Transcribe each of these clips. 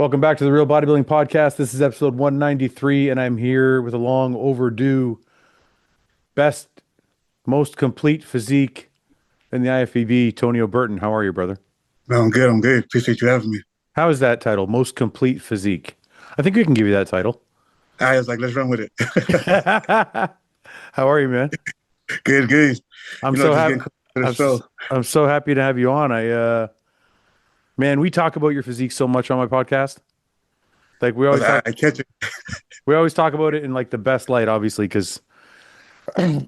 Welcome back to the Real Bodybuilding Podcast. This is episode 193, and I'm here with a long overdue best, most complete physique in the IFBB, Tonio Burton. How are you, brother? No, I'm good. I'm good. Appreciate you having me. How is that title? Most complete physique. I think we can give you that title. I was like, let's run with it. How are you, man? Good, good. I'm You know, so just happy. getting close to the I'm show. I'm so happy to have you on. Man, we talk about your physique so much on my podcast. Like we I was always like, talk, I catch it. we always talk about it in like the best light, obviously, because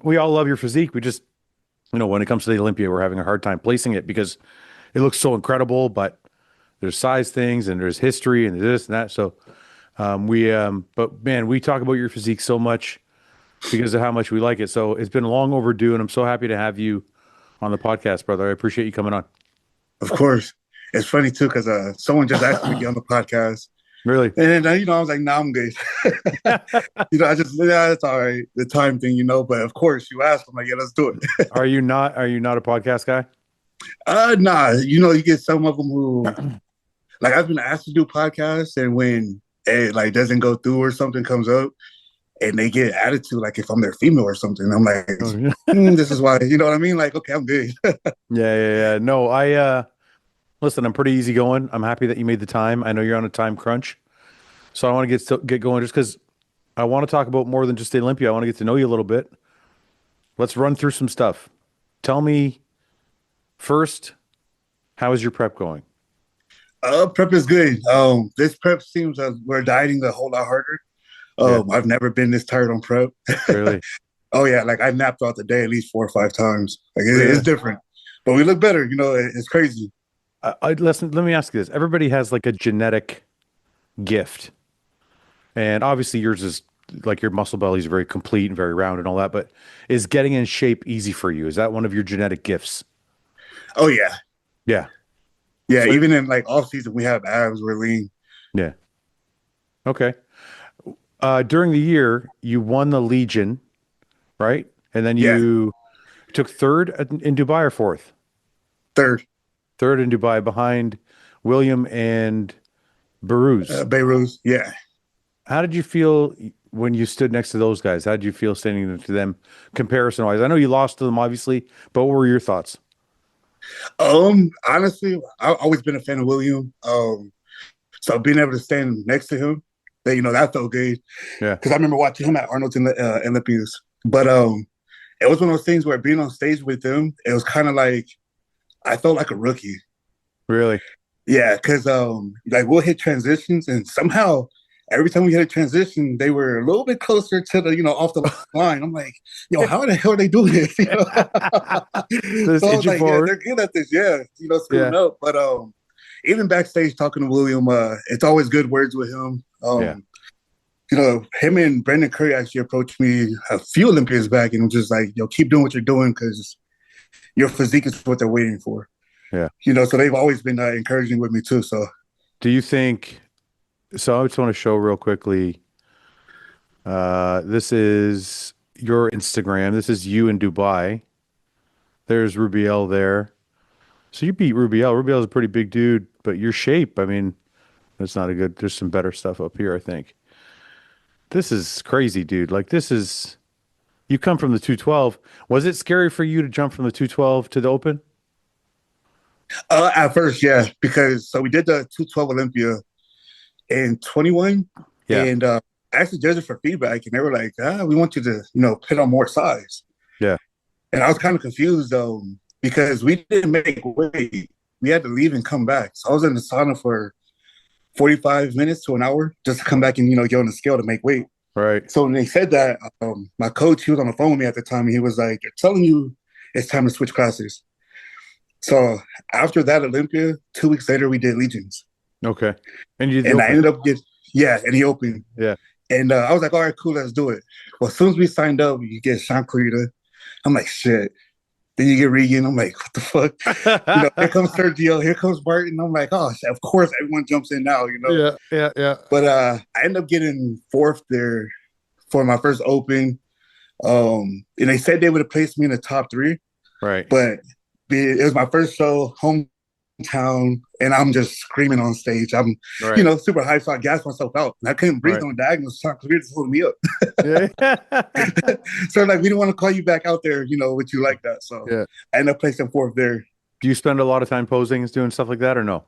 we all love your physique. We just, when it comes to the Olympia, we're having a hard time placing it because it looks so incredible, but there's size things and there's history and this and that. So but man, we talk about your physique so much because of how much we like it. So it's been long overdue, and I'm so happy to have you on the podcast, brother. I appreciate you coming on. Of course. It's funny too, because someone just asked me to get on the podcast. Really? And then, I was like, nah, I'm good. Yeah, it's all right. The time thing, but of course you asked, I'm like, yeah, let's do it. Are you not a podcast guy? Nah, you get some of them who, like, I've been asked to do podcasts, and when it like doesn't go through or something comes up, and they get attitude, like if I'm their female or something, I'm like, Oh, yeah. this is why, you know what I mean? Like, okay, I'm good. Yeah. No, listen, I'm pretty easygoing. I'm happy that you made the time. I know you're on a time crunch, so I want to get going just because I want to talk about more than just the Olympia. I want to get to know you a little bit. Let's run through some stuff. Tell me first, how is your prep going? Prep is good. This prep seems we're dieting a whole lot harder. Yeah, I've never been this tired on prep. really, Oh yeah, like I napped throughout the day at least 4 or 5 times. Like it's really. different, but we look better. It's crazy. Listen, let me ask you this. Everybody has like a genetic gift. And obviously yours is like your muscle belly is very complete and very round and all that, but is getting in shape easy for you? Is that one of your genetic gifts? Oh yeah, Yeah. yeah. So Even in like off season, we have abs. We're lean. yeah. Okay. During the year, you won the Legion, right? And then Yeah, you took third in Dubai or fourth? third. Third in Dubai behind William and Baruz. Beirut. Yeah. How did you feel when you stood next to those guys? How did you feel standing next to them comparison wise? I know you lost to them, obviously, but what were your thoughts? Honestly, I've always been a fan of William. So being able to stand next to him, that felt good Yeah. because I remember watching him at Arnold's in the Olympias. But it was one of those things where being on stage with them, it was kind of like I felt like a rookie. Really? Yeah, because like we'll hit transitions, and somehow every time we hit a transition, they were a little bit closer to the off the line. I'm like, yo, how the hell are they doing this? Just So I inch was you like, yeah, forward. they're good at this. Yeah, Yeah. screwing up. But even backstage talking to William, it's always good words with him. Yeah. Him and Brendan Curry actually approached me a few Olympians back and was just like, yo, keep doing what you're doing because your physique is what they're waiting for. Yeah. So they've always been encouraging with me too. So Do you think so? I just want to show real quickly. This is your Instagram. This is you in Dubai. There's Rubiel there. So you beat Rubiel. Rubiel's a pretty big dude, but your shape, I mean, that's not a good. There's some better stuff up here, I think. This is crazy, dude. Like this is you come from the 212. Was it scary for you to jump from the 212 to the open? at first, yeah, because so we did the 212 Olympia in 21, Yeah. and I asked the judges for feedback, and they were like, we want you to, put on more size. Yeah. And I was kind of confused because we didn't make weight. We had to leave and come back. So I was in the sauna for 45 minutes to an hour just to come back and, get on the scale to make weight. Right. So when they said that, my coach, he was on the phone with me at the time, and he was like, they're telling you it's time to switch classes. So after that Olympia, 2 weeks later, we did Legions. Okay. And you did the And I open. ended up yeah, and he opened. Yeah. And I was like, all right, cool, let's do it. Well, as soon as we signed up, you get Sean Clarita. I'm like, shit. Then you get Regan. I'm like, what the fuck? Here comes Sergio. Here comes Martin. I'm like, oh, shit, of course everyone jumps in now. Yeah. But I ended up getting fourth there for my first open. And they said they would have placed me in the top three, Right. but it was my first show, home town, and I'm just screaming on stage. I'm, Right. super hyped, so I gassed myself out. And I couldn't breathe Right. on the diagonal, so we just holding me up. Yeah. So like, we didn't want to call you back out there, with you like that. So Yeah. I ended up placing fourth there. Do you spend a lot of time posing and doing stuff like that or no?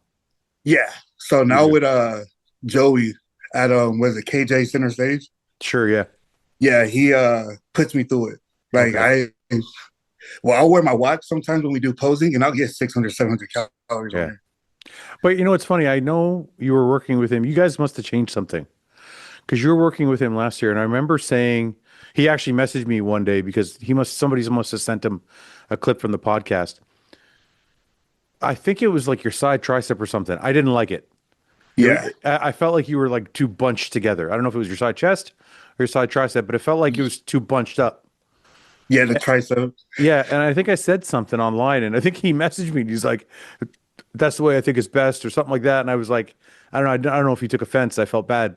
Yeah. So You now do. with Joey at was it KJ Center Stage? Sure. Yeah. Yeah, he puts me through it. Like Okay. I'll wear my watch sometimes when we do posing, and I'll get 600, 700 calories on Yeah. there. But you know what's funny? I know you were working with him. You guys must have changed something because you were working with him last year, and I remember saying he actually messaged me one day because somebody must have sent him a clip from the podcast. I think it was like your side tricep or something. I didn't like it. Yeah, I felt like you were like too bunched together. I don't know if it was your side chest or your side tricep, but it felt like it was too bunched up. yeah, the tricep. Yeah, and I think I said something online, and I think he messaged me. And he's like, "That's the way I think is best," or something like that. And I was like, "I don't know. I don't know if he took offense. I felt bad,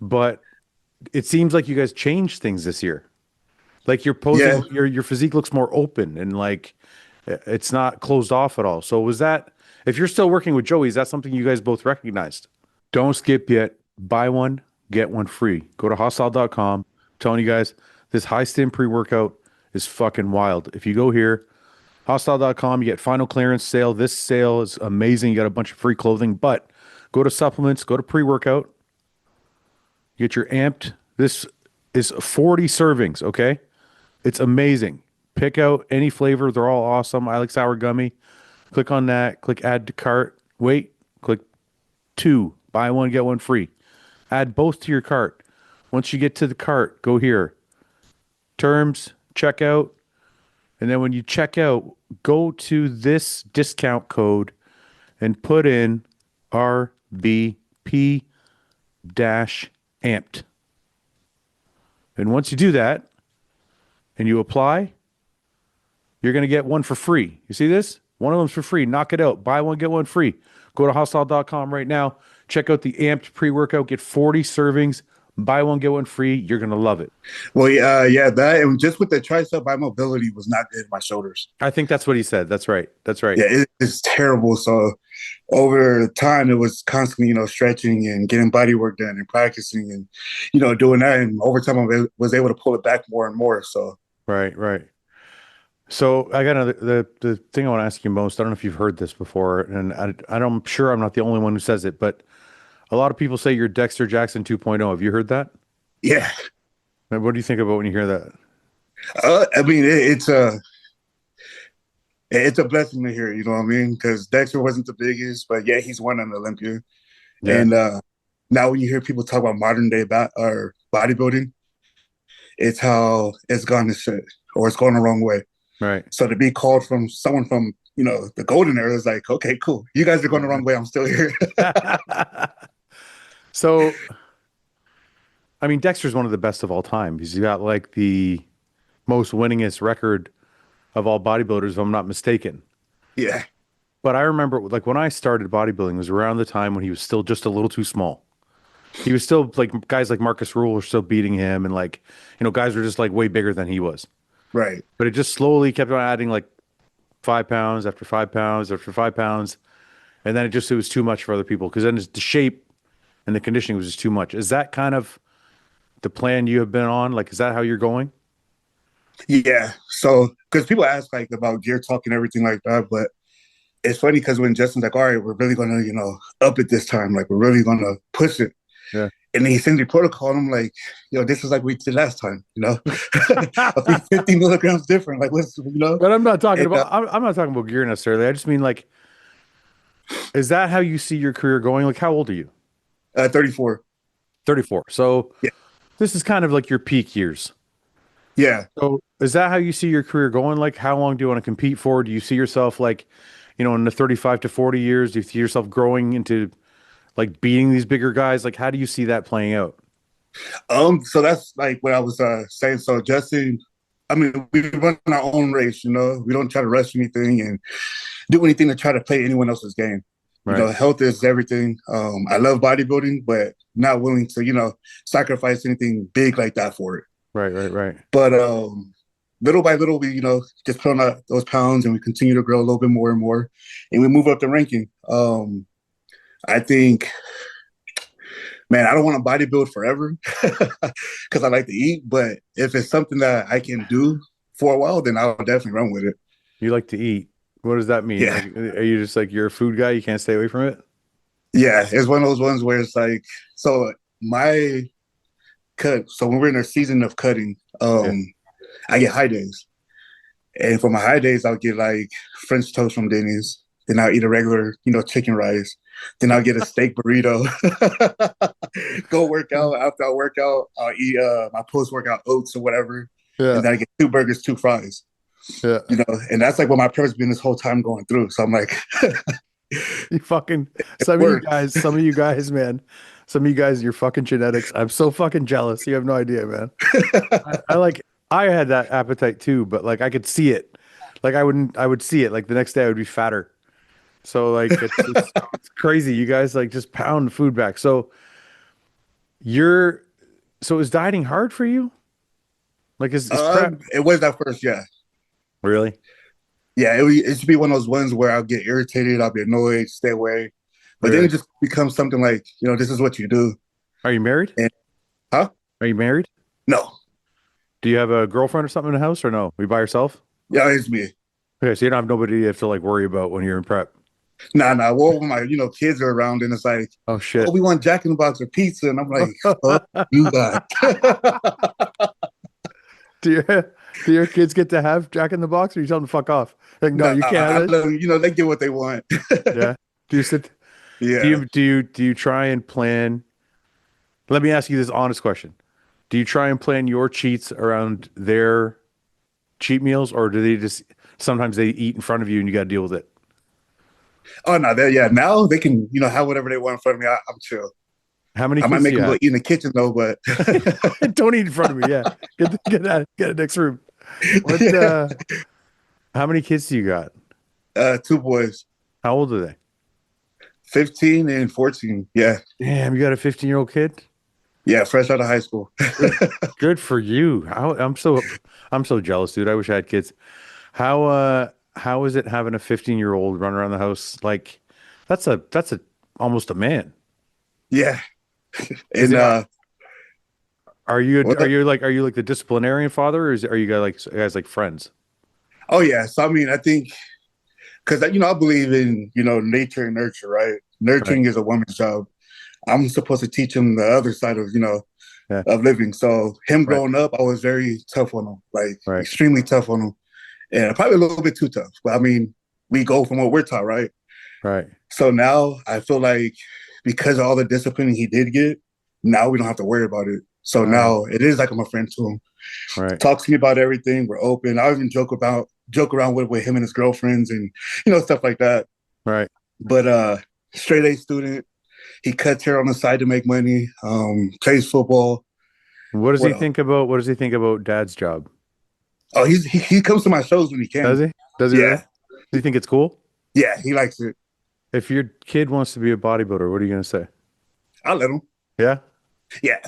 but it seems like you guys changed things this year. Like your Yeah, posing, your physique looks more open and like it's not closed off at all. So was that? If you're still working with Joey, is that something you guys both recognized? Don't skip yet. Buy one, get one free. Go to hostile.com. I'm telling you guys, this high stim pre-workout is fucking wild. If you go here, hostile.com, you get final clearance sale. This sale is amazing. You got a bunch of free clothing, but go to supplements, go to pre-workout, get your amped. This is 40 servings, okay? It's amazing. Pick out any flavor. They're all awesome. I like sour gummy. Click on that. Click add to cart. Wait. Click two. Buy one, get one free. Add both to your cart. Once you get to the cart, go here. Terms, checkout. And then when you check out, go to this discount code and put in RBP amped. And once you do that and you apply, you're going to get one for free. You see this? One of them's for free. Knock it out. Buy one, get one free. Go to hostile.com right now. Check out the amped pre-workout. Get 40 servings. Buy one, get one free. You're going to love it. well, yeah, that, and just with the tricep, my mobility was not good in my shoulders. I think that's what he said. That's right. That's right. Yeah, it's terrible. So over time, it was constantly, stretching and getting body work done and practicing and, doing that. And over time, I was able to pull it back more and more. So Right, right. So I got another, the thing I want to ask you most. I don't know if you've heard this before, and I'm sure I'm not the only one who says it, but a lot of people say you're Dexter Jackson 2.0. Have you heard that? yeah, And what do you think about when you hear that? I mean, it's a blessing to hear. You know what I mean? Because Dexter wasn't the biggest, but yeah, he's won an Olympia. Yeah. And now when you hear people talk about modern day or bodybuilding, it's how it's gone to shit or it's going the wrong way. Right. So to be called from someone from the golden era is like, okay, cool. You guys are going the wrong way. I'm still here. So, I mean, Dexter's one of the best of all time. He's got like the most winningest record of all bodybuilders, if I'm not mistaken. Yeah, But I remember like when I started bodybuilding was around the time when he was still just a little too small. He was still like guys like Marcus Rule were still beating him and like, guys were just like way bigger than he was. right. But it just slowly kept on adding like 5 pounds after 5 pounds after 5 pounds. And then it was too much for other people because then the shape and the conditioning was just too much. Is that kind of the plan you have been on? Like, is that how you're going? Yeah. So because people ask like about gear talk and everything like that, but it's funny because when Justin's like, all right, we're really gonna, up it this time, like we're really gonna push it. Yeah. And then he sends me protocol, and I'm like, this is like we did last time, I think 50 milligrams different. Like, But I'm not talking and, about I'm not talking about gear necessarily. I just mean like, is that how you see your career going? Like, how old are you? 34. 34. So Yeah. this is kind of like your peak years. Yeah. So is that how you see your career going? Like, how long do you want to compete for? Do you see yourself like, in the 35 to 40 years? Do you see yourself growing into like beating these bigger guys? Like, how do you see that playing out? So that's like what I was saying. So Justin, I mean, we run our own race, we don't try to rush anything and do anything to try to play anyone else's game. Right. Health is everything. I love bodybuilding, but not willing to, sacrifice anything big like that for it. Right. Right. Right. But little by little, we, just put on those pounds and we continue to grow a little bit more and more. And we move up the ranking. I think, man, I don't want to bodybuild forever because I like to eat. But if it's something that I can do for a while, then I'll definitely run with it. You like to eat. What does that mean? Yeah. Like, are you just like you're a food guy? You can't stay away from it? Yeah. It's one of those ones where it's like, so my cut, so when we're in our season of cutting, Yeah. I get high days. And for my high days, I'll get like French toast from Denny's. Then I'll eat a regular, chicken rice. Then I'll get a steak burrito. Go work out. After I work out, I'll eat my post workout oats or whatever. Yeah. And then I get 2 burgers, 2 fries. Yeah. And that's like what my parents been this whole time going through. So I'm like, You fucking some of you guys, man. Some of you guys, your fucking genetics. I'm so fucking jealous. You have no idea, man. I had that appetite too, but like I could see it. Like I would see it. Like the next day I would be fatter. So like it's crazy. You guys like just pound food back. So is dieting hard for you? Like is prep it was at first, yeah. really? Yeah, it should be one of those ones where I'll get irritated, I'll be annoyed, stay away. But then Really? it just becomes something like, this is what you do. Are you married? And, huh? Are you married? No. Do you have a girlfriend or something in the house or no? Are you by yourself? Yeah, it's me. Okay, so you don't have nobody you have to like worry about when you're in prep. Nah. Well, when my, kids are around and it's like, Oh shit. oh, we want Jack in the Box or pizza. And I'm like, fuck you guys. Do your kids get to have Jack in the Box or you tell them to fuck off? Like, no, you can't have it. They get what they want. Yeah. Do you sit Yeah. do you try and plan? Let me ask you this honest question. Do you try and plan your cheats around their cheat meals or do they just sometimes they eat in front of you and you got to deal with it? Oh, no. Now they can, have whatever they want in front of me. I'm chill. How many I might kids make do you them go have? eat in the kitchen though, but Don't eat in front of me. Yeah. Get a next room. What how many kids do you got? 2 boys, How old are they? 15 and 14. Yeah. Damn, you got a 15-year-old kid? Yeah. Fresh out of high school. Good for you. I'm so jealous, dude. I wish I had kids. How is it having a 15-year-old run around the house? Like that's a almost a man. Yeah. Is And it, are you what are you like the disciplinarian father or are you guys like friends? oh yeah. So I mean, I think because I believe in nature and nurture, right? Right. Nurturing is a woman's job. I'm supposed to teach him the other side of Yeah. of living. So him Right. growing up, I was very tough on him, like Right. extremely tough on him, and probably a little bit too tough. But I mean, we go from what we're taught, right? Right. So now I feel like because of all the discipline he did get, now we don't have to worry about it. So Right. now it is like I'm a friend to him. Right. Talks to me about everything. We're open. I even joke around with him and his girlfriends and stuff like that. Right. But straight A student. He cuts hair on the side to make money. Plays football. What What else? What does he think about dad's job? Oh, he comes to my shows when he can. Does he? Does he really? Yeah, Do you think it's cool? yeah, he likes it. If your kid wants to be a bodybuilder, what are you gonna say? I'll let him. Yeah? Yeah,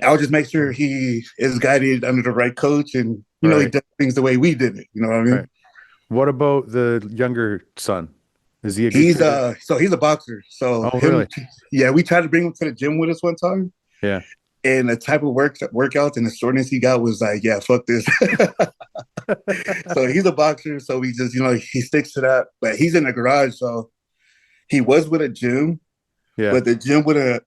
I'll just make sure he is guided under the right coach, and he Right. does things the way we did it. You know what I mean? Right. What about the younger son? Is he a good He's kid? so he's a boxer. So Oh, really? yeah, we tried to bring him to the gym with us one time, Yeah. and the type of workouts and the soreness he got was like, yeah, fuck this. So he's a boxer, so we just he sticks to that. But he's in the garage, so he was with a gym, Yeah. but the gym wouldn't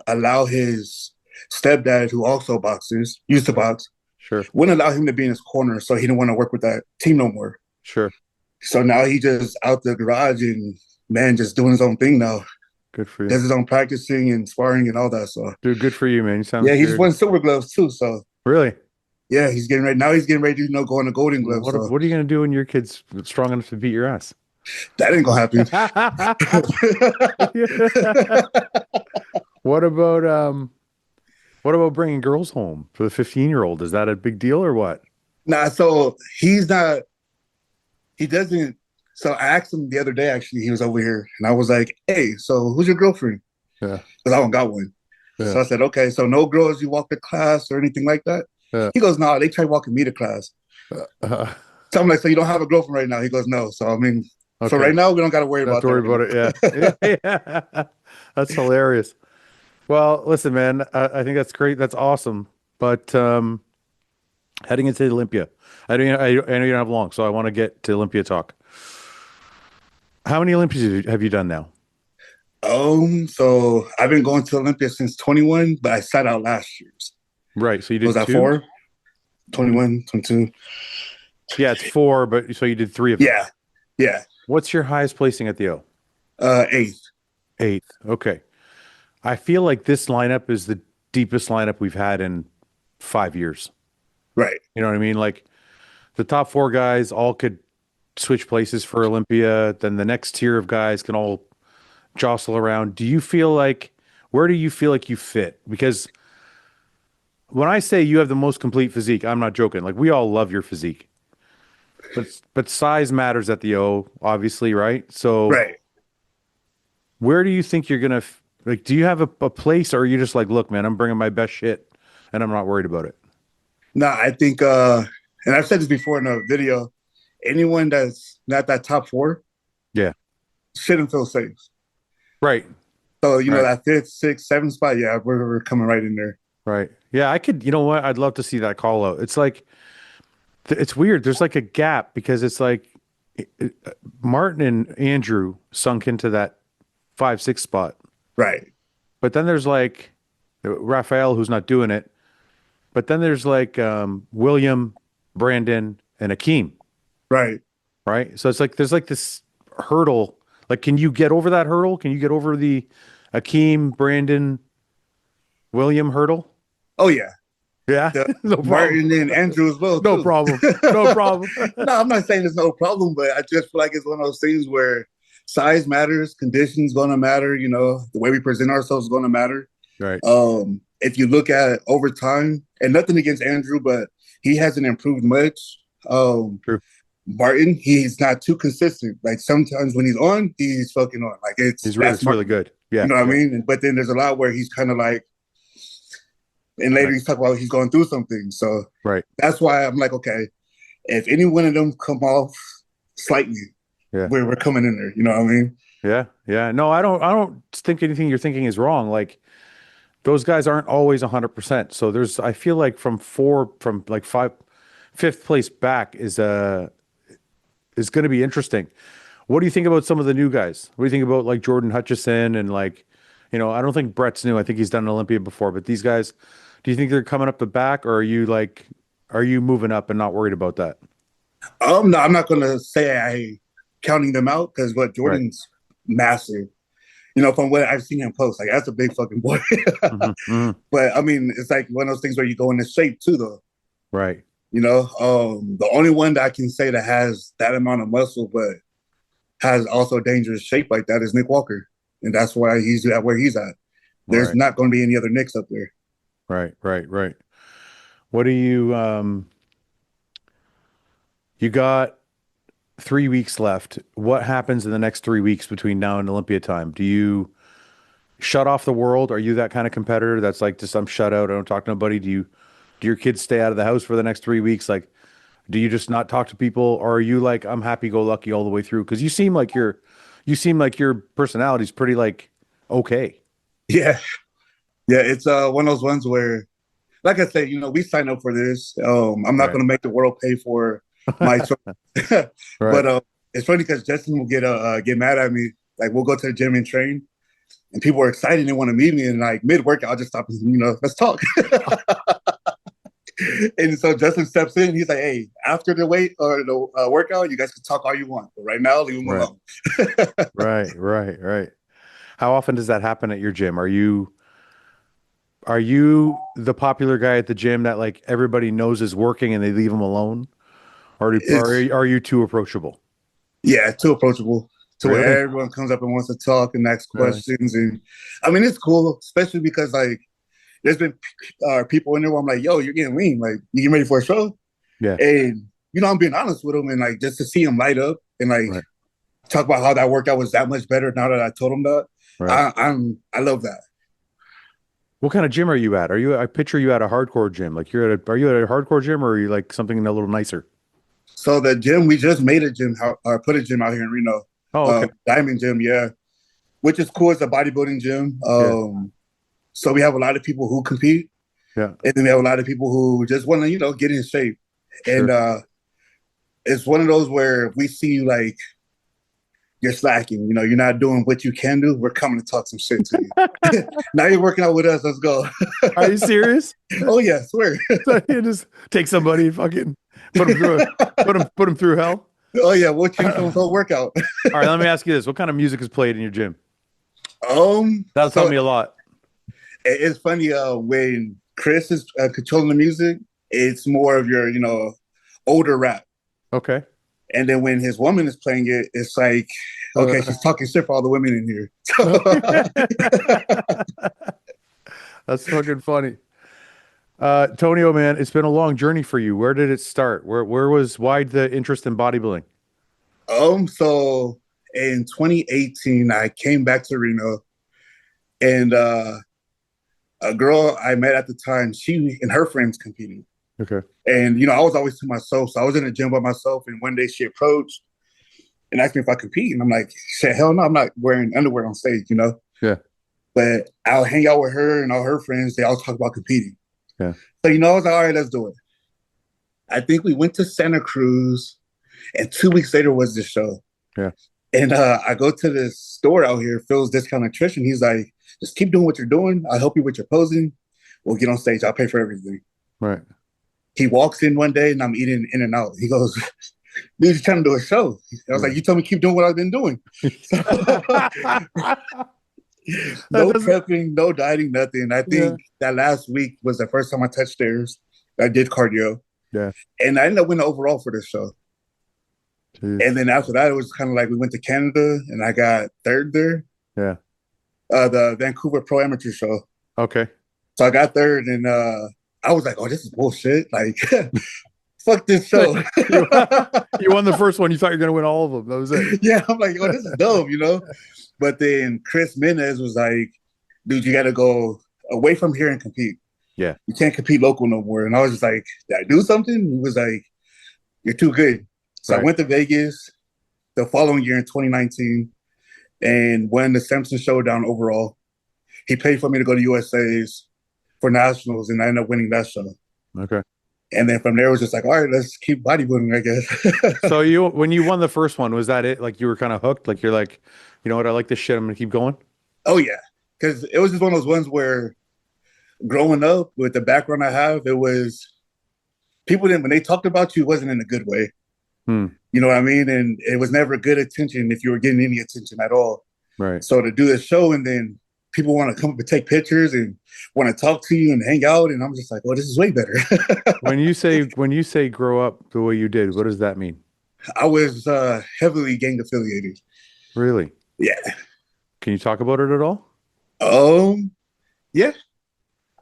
allow his stepdad, who also boxes, used to box, Sure. wouldn't allow him to be in his corner, so he didn't want to work with that team no more. Sure. So now he just out the garage and man, just doing his own thing now. Good for you. Does his own practicing and sparring and all that. So Dude, good for you, man. You sound yeah, he just good. won silver gloves too. So Really? yeah, he's getting ready. Now he's getting ready to go on the golden gloves. So What are you gonna do when your kid's strong enough to beat your ass? that ain't gonna happen. What about bringing girls home for the 15-year-old? Is that a big deal or what? Nah, so he's not. He doesn't. So I asked him the other day. Actually, he was over here, and I was like, "Hey, so who's your girlfriend?" Yeah. Because I don't got one. Yeah. So I said, "Okay, so no girls you walk to class or anything like that." Yeah. He goes, "No, they try walking me to class." Uh, So I'm like, so you don't have a girlfriend right now? He goes, no. So I mean, so okay. right now we don't got to worry Not about to that worry right about it. now. Yeah. Yeah. That's hilarious. Well, listen, man, I think that's great. That's awesome. But heading into Olympia, I know you don't have long, so I want to get to Olympia talk. How many Olympias have you done now? So I've been going to Olympia since 21, but I sat out last year. Right. So you Was did that two? 4? 21, 22? Yeah, it's four, but so you did three of them. Yeah, yeah. What's your highest placing at the O? Eighth. Eighth. Okay. I feel like this lineup is the deepest lineup we've had in 5 years. Right. You know what I mean? Like the top four guys all could switch places for Olympia. Then the next tier of guys can all jostle around. Where do you feel like you fit? Because when I say you have the most complete physique, I'm not joking. Like we all love your physique, but size matters at the O, obviously, right? So Right. where do you think you're gonna like? Do you have a place, or are you just like, look, man, I'm bringing my best shit, and I'm not worried about it? No, I think, and I've said this before in a video, anyone that's not that top 4 Yeah. shouldn't feel safe. Right. So, Right. that fifth, sixth, seventh spot, yeah, we're coming right in there. Right. Yeah. I could. You know what? I'd love to see that call out. It's like it's weird. There's like a gap because it's like Martin and Andrew sunk into that 5, 6 spot, Right. but then there's like Raphael who's not doing it. But then there's like William, Brandon, and Akeem, Right. right? So it's like there's like this hurdle. Like, can you get over that hurdle? Can you get over the Akeem, Brandon, William hurdle? Oh, yeah. Yeah, The no problem. Martin and Andrew as well, No too. problem. No problem. No, I'm not saying there's no problem, but I just feel like it's one of those things where size matters, conditions going to matter, the way we present ourselves is going to matter. Right. If you look at over time, and nothing against Andrew, but he hasn't improved much. True. Martin, he's not too consistent. Like sometimes when he's on, he's fucking on. Like that's It's really Martin. good. Yeah. You know what I Yeah. mean? But then there's a lot where he's kind of like, and later Right. he's talking about he's going through something. So Right. that's why I'm like, okay, if any one of them come off slightly, Yeah. we're coming in there. You know what I mean? Yeah. Yeah. No, I don't think anything you're thinking is wrong. Like those guys aren't always 100%. So I feel like from like five, fifth place back is going to be interesting. What do you think about some of the new guys? What do you think about like Jordan Hutchison and like, I don't think Brett's new. I think he's done an Olympia before, but these guys, do you think they're coming up the back or are you moving up and not worried about that? No, I'm not gonna say I counting them out because what Right. Jordan's massive. From what I've seen him post, like that's a big fucking boy. Hmm. Hmm. But I mean, it's like one of those things where you go into shape too, though. Right. The only one that I can say that has that amount of muscle, but has also dangerous shape like that is Nick Walker, and that's why he's at where he's at. There's Right. not going to be any other Nicks up there. Right. Right. Right. What do you got 3 weeks left. What happens in the next 3 weeks between now and Olympia time? Do you shut off the world? Are you that kind of competitor that's like just I'm shut out, I don't talk to nobody? Do your kids stay out of the house for the next 3 weeks? Like, do you just not talk to people, or are you like I'm happy go lucky all the way through? Because you seem like your personality's pretty like okay. Yeah, yeah. It's one of those ones where, like I said, we signed up for this. I'm not Right. going to make the world pay for my choice. Right. But it's funny because Justin will get mad at me. Like we'll go to the gym and train, and people are excited and want to meet me, and like mid workout, I'll just stop and let's talk. And so Justin steps in. He's like, "Hey, after the weight or the workout, you guys can talk all you want, but right now, leave him Right. alone." Right. Right. Right. How often does that happen at your gym? Are you the popular guy at the gym that like everybody knows is working and they leave him alone? It's Are you too approachable? Yeah, too approachable to Really? where everyone comes up and wants to talk and ask Really? questions. And I mean, it's cool, especially because like there's been people in there where I'm like, "Yo, you're getting lean. Like, you getting ready for a show?" Yeah. And I'm being honest with them, and like just to see him light up and like Right. talk about how that workout was that much better now that I told him that. Right. I love that. What kind of gym are you at? I picture you at a hardcore gym. Like are you at a hardcore gym or are you like something a little nicer? So the gym, we just made a gym, or put a gym out here in Reno, Oh, okay. Diamond Gym, yeah, which is cool. It's a bodybuilding gym. Yeah. So we have a lot of people who compete, Yeah. and then we have a lot of people who just want to, get in shape. And Sure. it's one of those where if we see you like you're slacking, you're not doing what you can do, we're coming to talk some shit to you. Now you're working out with us. Let's go. Are you serious? Oh yeah, swear. So you just take somebody, fucking put them through put them through hell. Oh yeah, we'll change someone's whole workout. All right, let me ask you this: what kind of music is played in your gym? That'll tell So me a lot. it's funny. When Chris is controlling the music, it's more of your, older rap. Okay. And then when his woman is playing it, it's like, okay, she's talking shit for all the women in here. That's fucking funny. Tonio, man, it's been a long journey for you. Where did it start? Why the interest in bodybuilding? So in 2018, I came back to Reno, and a girl I met at the time, she and her friends competing. Okay. And, I was always to myself. So I was in the gym by myself. And one day she approached and asked me if I compete. And I'm like, shit, hell no, I'm not wearing underwear on stage. Yeah. But I'll hang out with her and all her friends. They all talk about competing. Yeah. So, I was like, all right, let's do it. I think we went to Santa Cruz, and 2 weeks later was the show. Yeah. And I go to this store out here, Phil's Discount Nutrition. He's like, just keep doing what you're doing. I'll help you with your posing. We'll get on stage. I'll pay for everything. Right. He walks in one day and I'm eating In and Out. He goes, dude, you're trying to do a show. I was like, you told me keep doing what I've been doing. No prepping, no dieting, nothing. I think that last week was the first time I touched stairs. I did cardio. Yeah. And I ended up winning overall for this show. Jeez. And then after that, it was kind of like we went to Canada and I got third there. Yeah. The Vancouver Pro Amateur show. Okay. So I got third and I was like, oh, this is bullshit. Like, fuck this show. You won the first one. You thought you were going to win all of them. That was it. Yeah. I'm like, oh, this is dumb, But then Chris Menez was like, dude, you got to go away from here and compete. Yeah. You can't compete local no more. And I was just like, did I do something? He was like, you're too good. So I went to Vegas the following year in 2019 and won the Simpson Showdown overall. He paid for me to go to USA's for nationals, and I ended up winning that show. Okay. And then from there, it was just like, all right, let's keep bodybuilding, I guess. So when you won the first one, was that it? Like you were kind of hooked? Like you're like, you know what? I like this shit. I'm going to keep going. Oh, yeah. Because it was just one of those ones where growing up with the background I have, it was people when they talked about you, it wasn't in a good way. You know what I mean? And it was never good attention if you were getting any attention at all. Right. So to do this show and then people want to come up and take pictures and want to talk to you and hang out. And I'm just like, well, this is way better. When you say grow up the way you did, what does that mean? I was heavily gang affiliated. Really? Yeah. Can you talk about it at all? Yeah.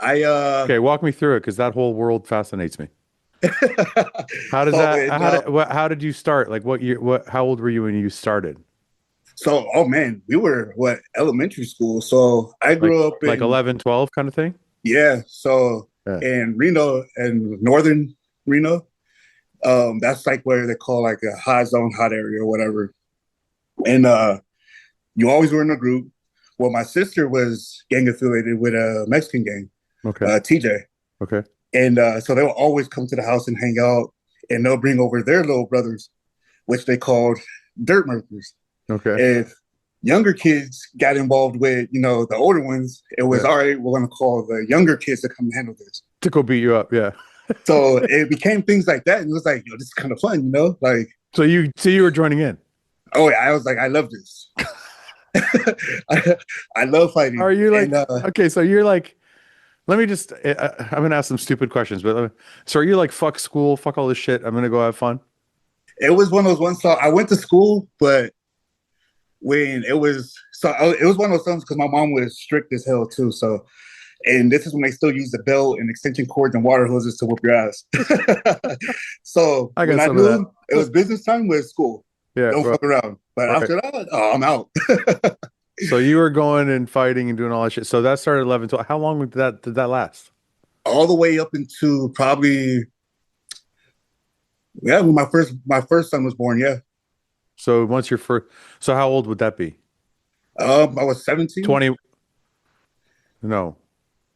Okay, walk me through it because that whole world fascinates me. How did you start? Like how old were you when you started? So, oh man, we were elementary school. So I grew up in like 11, 12 kind of thing. Yeah. So in Reno and northern Reno, that's like where they call like a hot zone, hot area or whatever. And you always were in a group. Well, my sister was gang affiliated with a Mexican gang. Okay. TJ. Okay. And so they would always come to the house and hang out, and they'll bring over their little brothers, which they called dirt murkers. Okay. If younger kids got involved with, the older ones, it was all right, we're going to call the younger kids to come handle this. To go beat you up, yeah. So it became things like that, and it was like, this is kind of fun, like. So you were joining in. Oh yeah, I was like, I love this. I love fighting. Are you like okay? So you're like, let me just. I'm gonna ask some stupid questions, but so are you like, fuck school, fuck all this shit? I'm gonna go have fun. It was one of those ones. So I went to school, but when it was one of those times because my mom was strict as hell too. So, and this is when they still use the belt and extension cords and water hoses to whoop your ass. So I when I knew it was business time with school. Yeah, don't fuck around. But after that, I'm out. So you were going and fighting and doing all that shit. So that started 11, 12. How long did that last? All the way up into probably Yeah, when my first son was born. Yeah, So once your first, so how old would that be? I was 17. 20? No,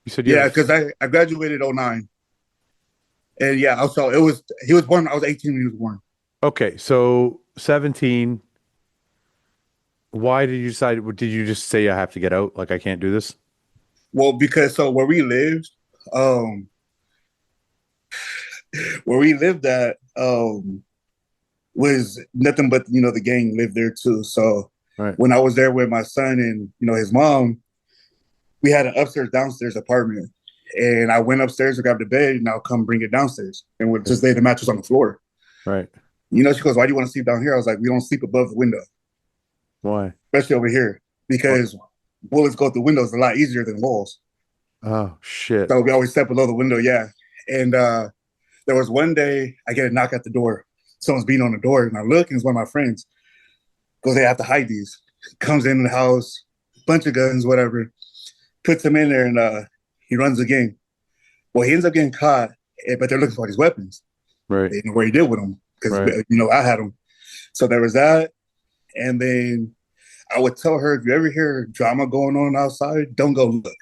you said you had Yeah, because I graduated '09, and yeah, also it was he was born. I was 18 when he was born. okay, so 17. Why did you decide? Did you just say I have to get out? Like I can't do this? Well, because so um, where we lived at, was nothing but the gang lived there too. So Right. when I was there with my son and his mom, we had an upstairs downstairs apartment, and I went upstairs to grab the bed, and I'll come bring it downstairs, and we'll just lay the mattress on the floor. Right. She goes, "Why do you want to sleep down here?" I was like, "We don't sleep above the window, Why? especially over here, What? because bullets go through windows a lot easier than walls. Oh shit. So we always slept below the window." Yeah, and there was one day I get a knock at the door. Someone's beating on the door, and I look, and it's one of my friends. Goes, "They have to hide these." Comes in the house, bunch of guns, whatever. Puts them in there, and he runs the game. Well, he ends up getting caught, but they're looking for his weapons. Right. They know what he did with them because Right. I had them. So there was that, and then I would tell her, if you ever hear drama going on outside, don't go look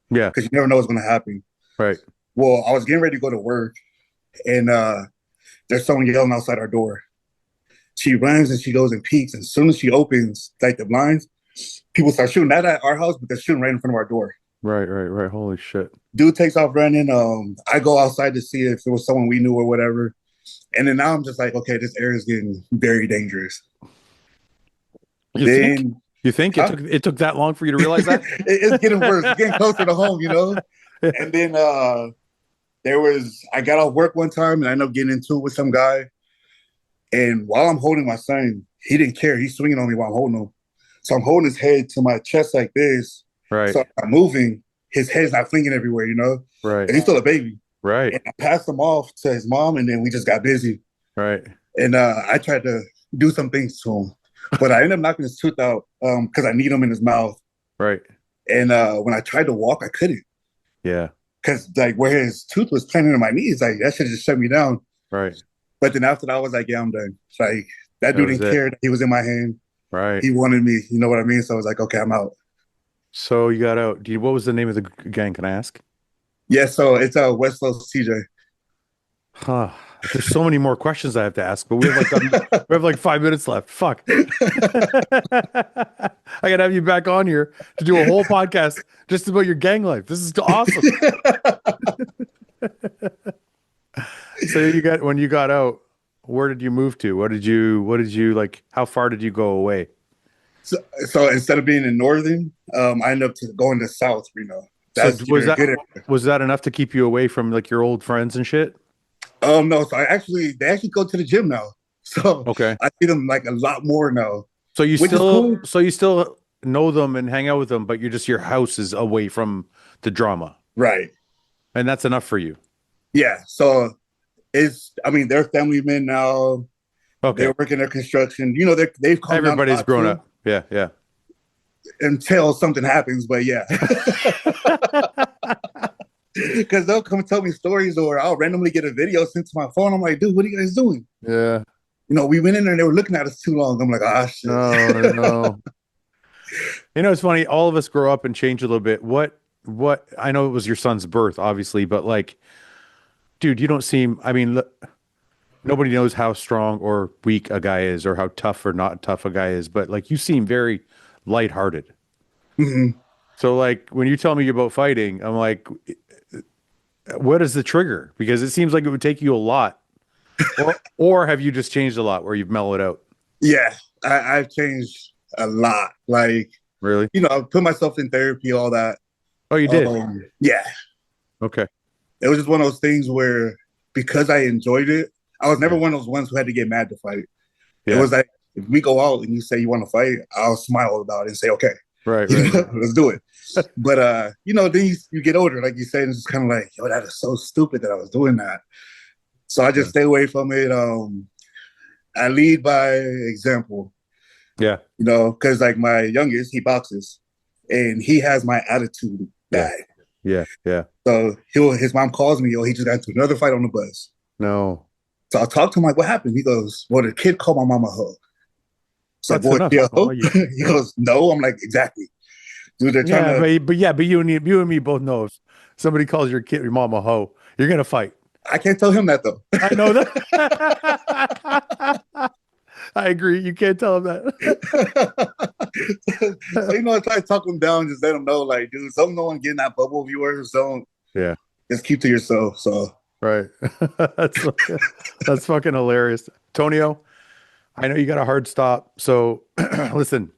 Yeah. because you never know what's going to happen. Right. Well, I was getting ready to go to work, and there's someone yelling outside our door. She runs and she goes and peeks, and as soon as she opens like the blinds, people start shooting not at our house, but they're shooting right in front of our door. Right. Right. Right. Holy shit. Dude takes off running. I go outside to see if it was someone we knew or whatever. And then now I'm just like, okay, this area is getting very dangerous. You think? Then You think huh? it took that long for you to realize that? It's getting worse. It's getting closer to home, Yeah. And then I got off work one time and I ended up getting into it with some guy. And while I'm holding my son, he didn't care. He's swinging on me while I'm holding him. So I'm holding his head to my chest like this. Right. So I'm moving. His head's not flinging everywhere, Right. And he's still a baby. Right. And I passed him off to his mom, and then we just got busy. Right. And I tried to do some things to him, but I ended up knocking his tooth out because I need him in his mouth. Right. And when I tried to walk, I couldn't Yeah. because like where his tooth was planted in my knees, like that should just shut me down. Right. But then after that, I was like, yeah, I'm done. It's like that That dude was didn't it. care that he was in my hand. Right. He wanted me, you know what I mean? So I was like, okay, I'm out. So you got out. What was the name of the gang? Can I ask? Yeah, so it's West Los TJ. Huh. There's so many more questions I have to ask, but we have like 5 minutes left. Fuck. I gotta have you back on here to do a whole podcast just about your gang life. This is awesome. So when you got out, where did you move to? What did you like? How far did you go away? So instead of being in Northern, I ended up going to South Reno. So That's your good area. was that enough to keep you away from like your old friends and shit? No, so they actually go to the gym now. So Okay. I see them like a lot more now, So you which is cool. you still know them and hang out with them, but your house is away from the drama. Right. And that's enough for you. Yeah. So they're family men now. Okay. They're working their construction. They've calmed down a Everybody's lot, grown too, up. Yeah, yeah. until something happens. But yeah, because they'll come tell me stories, or I'll randomly get a video sent to my phone. I'm like, dude, what are you guys doing? Yeah. We went in there and they were looking at us too long. I'm like, ah, shit. No, no. It's funny. All of us grow up and change a little bit. What I know it was your son's birth, obviously, but like, dude, you don't seem, I mean, nobody knows how strong or weak a guy is or how tough or not tough a guy is, but like you seem very lighthearted. Mhm. So like when you tell me about fighting, I'm like, what is the trigger? Because it seems like it would take you a lot. Or have you just changed a lot where you've mellowed out? Yeah, I've changed a lot. Like, Really? I put myself in therapy, all that. Oh, you did? Yeah. Okay. It was just one of those things where because I enjoyed it, I was never one of those ones who had to get mad to fight. Yeah. It was like, if we go out and you say you want to fight, I'll smile about it and say, okay, Right. let's do it. But, then you get older, like you said, and it's kind of like, yo, that is so stupid that I was doing that. So I just stay away from it. I lead by example. Yeah. Because like my youngest, he boxes, and he has my attitude bad. Yeah. Yeah. So his mom calls me, he just got into another fight on the bus. No. So I talked to him like, what happened? He goes, well, the kid called my mom a hoe. It's like, That's well, enough. yeah. Oh, you, He goes, no. I'm like, exactly. Dude, they're trying yeah, to. but you and me both know if somebody calls your mom a hoe, you're gonna fight. I can't tell him that though. I know that. I agree. You can't tell him that. So I try to talk him down, just let him know, like, dude, some no one getting that bubble of yours. Don't Yeah. just keep to yourself. So Right. That's fucking hilarious. Tonio, I know you got a hard stop. So listen,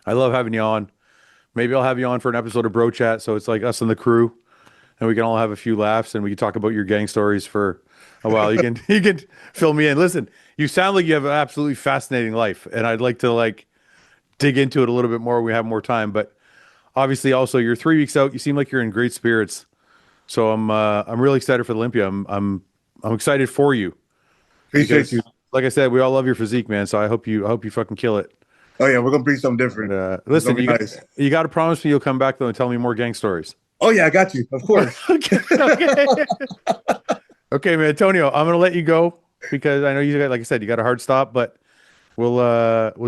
I love having you on. Maybe I'll have you on for an episode of Bro Chat. So it's like us and the crew, and we can all have a few laughs and we can talk about your gang stories for a while. You can fill me in. Listen, you sound like you have an absolutely fascinating life, and I'd like to like dig into it a little bit more when we have more time. But obviously, also you're 3 weeks out. You seem like you're in great spirits. So I'm really excited for the Olympia. I'm excited for you appreciate because, you. like I said, we all love your physique, man. So I hope you fucking kill it. Oh yeah, we're gonna bring something different. It's Listen, gonna be nice. you got to promise me you'll come back though and tell me more gang stories. Oh yeah, I got you. Of course. Okay, okay, okay, man. Antonio, I'm gonna let you go because I know you got, like I said, you got a hard stop, but we'll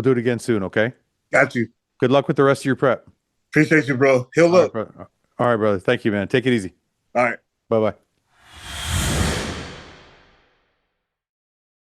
do it again soon. Okay. Got you. Good luck with the rest of your prep. Appreciate you, bro. Heal up. All right, brother. Thank you, man. Take it easy. All right. Bye bye.